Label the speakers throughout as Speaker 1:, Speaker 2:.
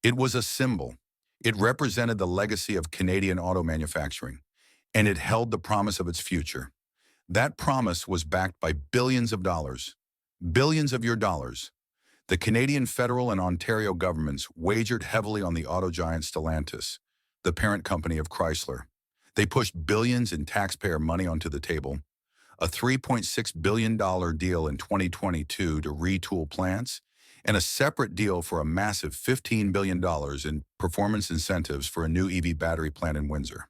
Speaker 1: It was a symbol. It represented the legacy of Canadian auto manufacturing, and it held the promise of its future. That promise was backed by billions of dollars, billions of your dollars. The Canadian federal and Ontario governments wagered heavily on the auto giant Stellantis, the parent company of Chrysler. They pushed billions in taxpayer money onto the table, a $3.6 billion deal in 2022 to retool plants, and a separate deal for a massive $15 billion in performance incentives for a new EV battery plant in Windsor.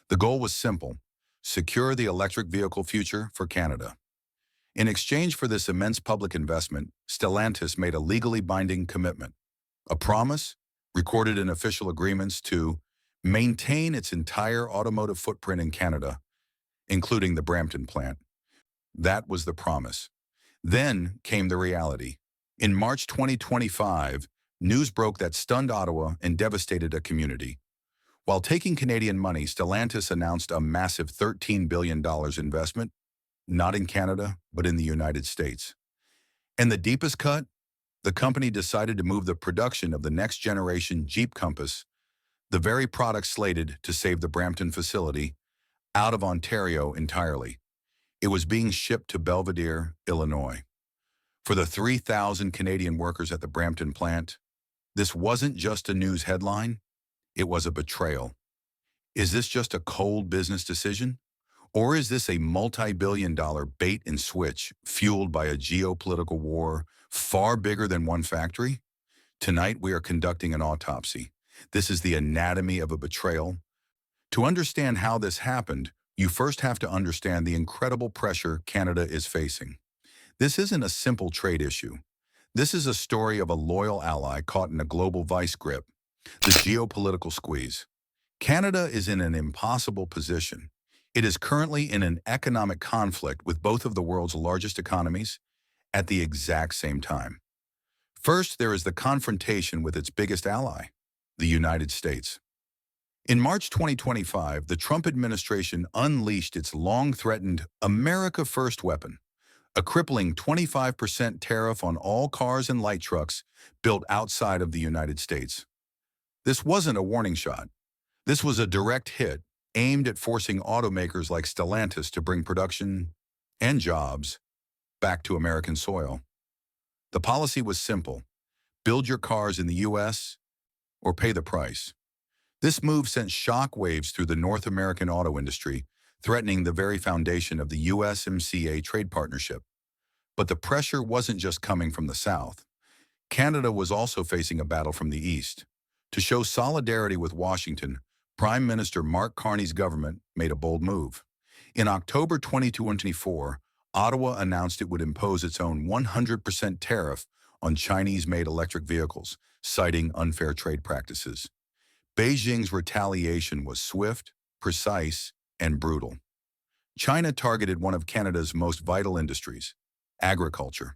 Speaker 1: The goal was simple: secure the electric vehicle future for Canada. In exchange for this immense public investment, Stellantis made a legally binding commitment, a promise recorded in official agreements to maintain its entire automotive footprint in Canada, including the Brampton plant. That was the promise. Then came the reality. In March 2025, news broke that stunned Ottawa and devastated a community. While taking Canadian money, Stellantis announced a massive $13 billion investment, not in Canada, but in the United States. And the deepest cut? The company decided to move the production of the next-generation Jeep Compass, the very product slated to save the Brampton facility, out of Ontario entirely. It was being shipped to Belvedere, Illinois. For the 3,000 Canadian workers at the Brampton plant, this wasn't just a news headline, it was a betrayal. Is this just a cold business decision? Or is this a multi-billion-dollar bait and switch fueled by a geopolitical war far bigger than one factory? Tonight, we are conducting an autopsy. This is the anatomy of a betrayal. To understand how this happened, you first have to understand the incredible pressure Canada is facing. This isn't a simple trade issue. This is a story of a loyal ally caught in a global vice grip, the geopolitical squeeze. Canada is in an impossible position. It is currently in an economic conflict with both of the world's largest economies at the exact same time. First, there is the confrontation with its biggest ally, the United States. In March 2025, the Trump administration unleashed its long-threatened America First weapon, a crippling 25% tariff on all cars and light trucks built outside of the United States. This wasn't a warning shot. This was a direct hit aimed at forcing automakers like Stellantis to bring production and jobs back to American soil. The policy was simple: build your cars in the U.S. or pay the price. This move sent shockwaves through the North American auto industry, threatening the very foundation of the USMCA trade partnership. But the pressure wasn't just coming from the South. Canada was also facing a battle from the East. To show solidarity with Washington, Prime Minister Mark Carney's government made a bold move. In October 2024, Ottawa announced it would impose its own 100% tariff on Chinese-made electric vehicles, citing unfair trade practices. Beijing's retaliation was swift, precise, and brutal. China targeted one of Canada's most vital industries, agriculture.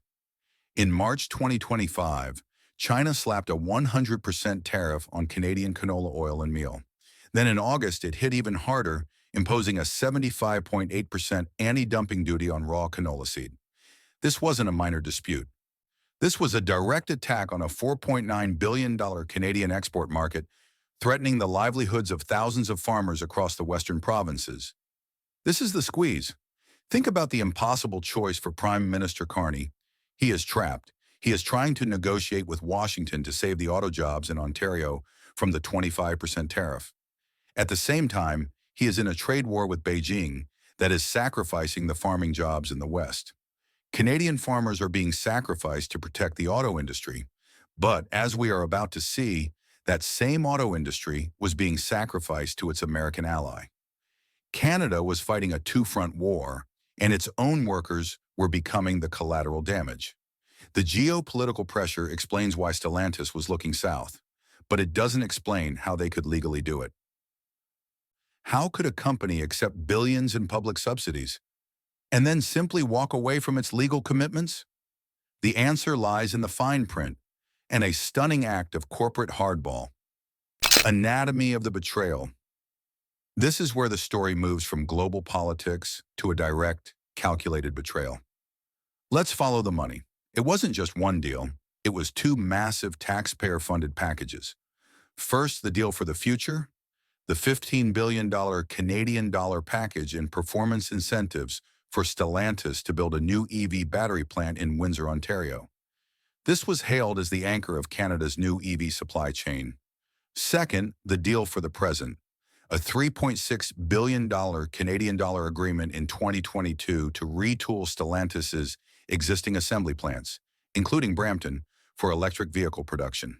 Speaker 1: In March 2025, China slapped a 100% tariff on Canadian canola oil and meal. Then in August, it hit even harder, imposing a 75.8% anti-dumping duty on raw canola seed. This wasn't a minor dispute. This was a direct attack on a $4.9 billion Canadian export market, threatening the livelihoods of thousands of farmers across the western provinces. This is the squeeze. Think about the impossible choice for Prime Minister Carney. He is trapped. He is trying to negotiate with Washington to save the auto jobs in Ontario from the 25% tariff. At the same time, he is in a trade war with Beijing that is sacrificing the farming jobs in the West. Canadian farmers are being sacrificed to protect the auto industry, but as we are about to see, that same auto industry was being sacrificed to its American ally. Canada was fighting a two-front war, and its own workers were becoming the collateral damage. The geopolitical pressure explains why Stellantis was looking south, but it doesn't explain how they could legally do it. How could a company accept billions in public subsidies and then simply walk away from its legal commitments? The answer lies in the fine print and a stunning act of corporate hardball. Anatomy of the betrayal. This is where the story moves from global politics to a direct, calculated betrayal. Let's follow the money. It wasn't just one deal. It was two massive taxpayer-funded packages. First, the deal for the future, the $15 billion Canadian dollar package in performance incentives for Stellantis to build a new EV battery plant in Windsor, Ontario. This was hailed as the anchor of Canada's new EV supply chain. Second, the deal for the present, a $3.6 billion Canadian dollar agreement in 2022 to retool Stellantis's existing assembly plants, including Brampton, for electric vehicle production.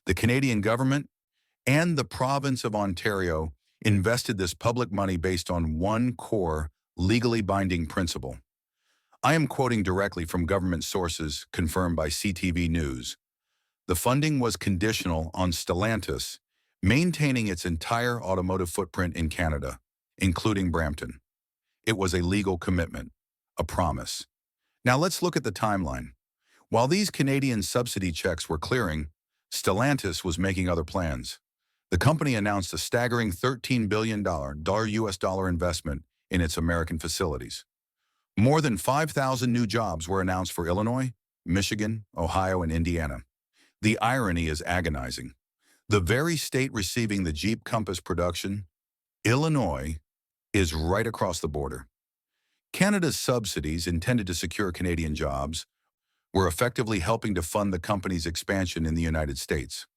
Speaker 1: The Canadian government and the province of Ontario invested this public money based on one core, legally binding principle. I am quoting directly from government sources confirmed by CTV News. The funding was conditional on Stellantis maintaining its entire automotive footprint in Canada, including Brampton. It was a legal commitment, a promise. Now let's look at the timeline. While these Canadian subsidy checks were clearing, Stellantis was making other plans. The company announced a staggering $13 billion US dollar investment in its American facilities. More than 5,000 new jobs were announced for Illinois, Michigan, Ohio, and Indiana. The irony is agonizing. The very state receiving the Jeep Compass production, Illinois, is right across the border. Canada's subsidies intended to secure Canadian jobs were effectively helping to fund the company's expansion in the United States.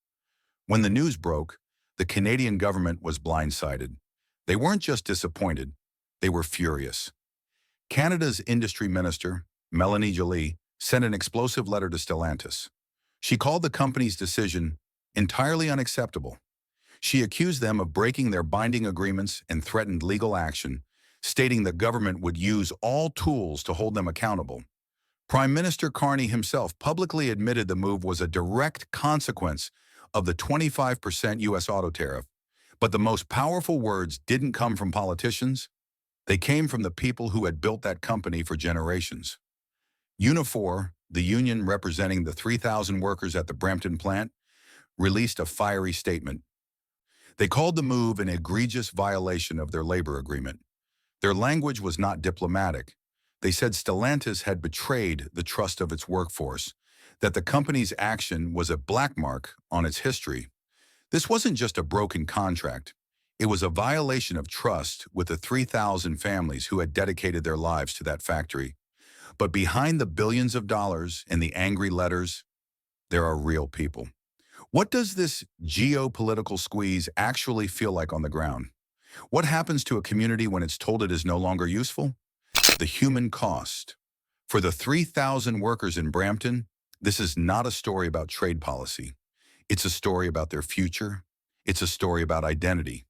Speaker 1: When the news broke, the Canadian government was blindsided. They weren't just disappointed, they were furious. Canada's industry minister, Melanie Joly, sent an explosive letter to Stellantis. She called the company's decision entirely unacceptable. She accused them of breaking their binding agreements and threatened legal action, stating the government would use all tools to hold them accountable. Prime Minister Carney himself publicly admitted the move was a direct consequence of the 25% U.S. auto tariff, but the most powerful words didn't come from politicians. They came from the people who had built that company for generations. Unifor, the union representing the 3,000 workers at the Brampton plant, released a fiery statement. They called the move an egregious violation of their labor agreement. Their language was not diplomatic. They said Stellantis had betrayed the trust of its workforce, that the company's action was a black mark on its history. This wasn't just a broken contract. It was a violation of trust with the 3,000 families who had dedicated their lives to that factory. But behind the billions of dollars and the angry letters, there are real people. What does this geopolitical squeeze actually feel like on the ground? What happens to a community when it's told it is no longer useful? The human cost. For the 3,000 workers in Brampton, this is not a story about trade policy. It's a story about their future. It's a story about identity.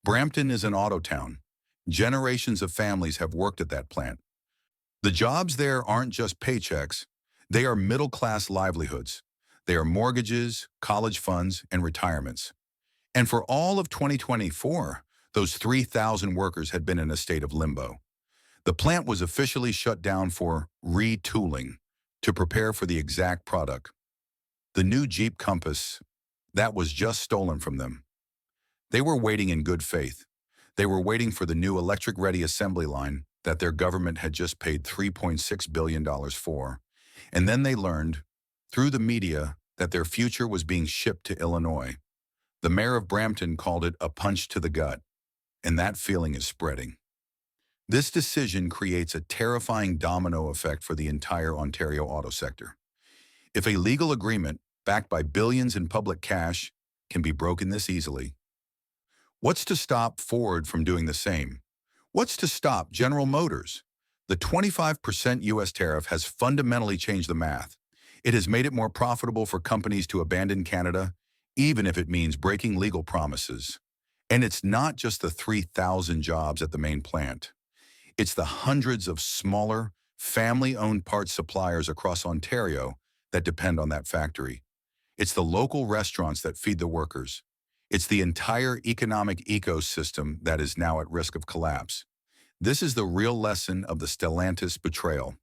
Speaker 1: Brampton is an auto town. Generations of families have worked at that plant. The jobs there aren't just paychecks. They are middle-class livelihoods. They are mortgages, college funds, and retirements. And for all of 2024, those 3,000 workers had been in a state of limbo. The plant was officially shut down for retooling to prepare for the exact product. The new Jeep Compass, that was just stolen from them. They were waiting in good faith. They were waiting for the new electric-ready assembly line that their government had just paid $3.6 billion for. And then they learned, through the media, that their future was being shipped to Illinois. The mayor of Brampton called it a punch to the gut, and that feeling is spreading. This decision creates a terrifying domino effect for the entire Ontario auto sector. If a legal agreement, backed by billions in public cash, can be broken this easily, what's to stop Ford from doing the same? What's to stop General Motors? The 25% U.S. tariff has fundamentally changed the math. It has made it more profitable for companies to abandon Canada, even if it means breaking legal promises. And it's not just the 3,000 jobs at the main plant. It's the hundreds of smaller, family-owned parts suppliers across Ontario that depend on that factory. It's the local restaurants that feed the workers. It's the entire economic ecosystem that is now at risk of collapse. This is the real lesson of the Stellantis betrayal.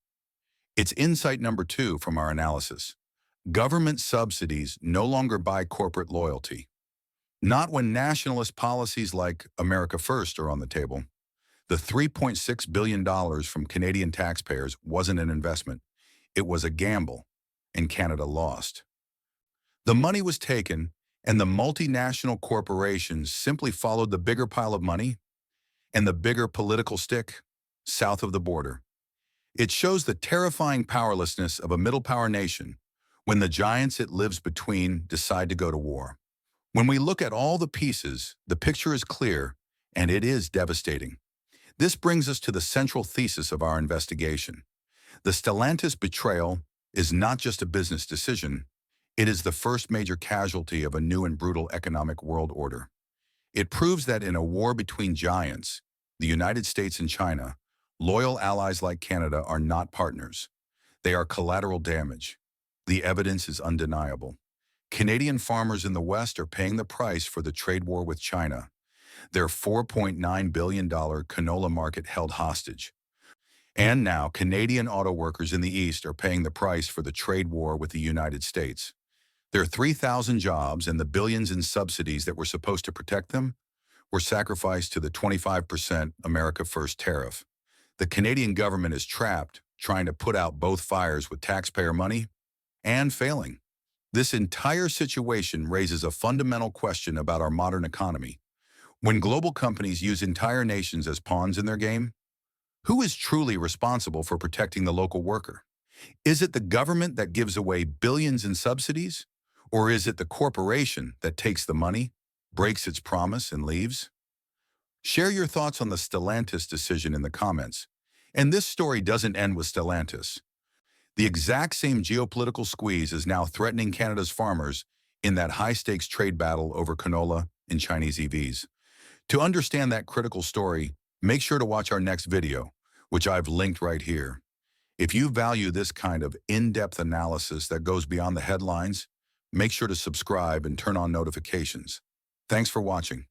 Speaker 1: It's insight number 2 from our analysis. Government subsidies no longer buy corporate loyalty. Not when nationalist policies like America First are on the table. The $3.6 billion from Canadian taxpayers wasn't an investment. It was a gamble, and Canada lost. The money was taken, And the multinational corporations simply followed the bigger pile of money and the bigger political stick south of the border. It shows the terrifying powerlessness of a middle power nation when the giants it lives between decide to go to war. When we look at all the pieces, the picture is clear, and it is devastating. This brings us to the central thesis of our investigation. The Stellantis betrayal is not just a business decision, it is the first major casualty of a new and brutal economic world order. It proves that in a war between giants, the United States and China, loyal allies like Canada are not partners. They are collateral damage. The evidence is undeniable. Canadian farmers in the West are paying the price for the trade war with China. Their $4.9 billion canola market held hostage. And now, Canadian auto workers in the East are paying the price for the trade war with the United States. Their 3,000 jobs and the billions in subsidies that were supposed to protect them were sacrificed to the 25% America First tariff. The Canadian government is trapped, trying to put out both fires with taxpayer money and failing. This entire situation raises a fundamental question about our modern economy. When global companies use entire nations as pawns in their game, who is truly responsible for protecting the local worker? Is it the government that gives away billions in subsidies? Or is it the corporation that takes the money, breaks its promise, and leaves? Share your thoughts on the Stellantis decision in the comments. And this story doesn't end with Stellantis. The exact same geopolitical squeeze is now threatening Canada's farmers in that high-stakes trade battle over canola and Chinese EVs. To understand that critical story, make sure to watch our next video, which I've linked right here. If you value this kind of in-depth analysis that goes beyond the headlines, make sure to subscribe and turn on notifications. Thanks for watching.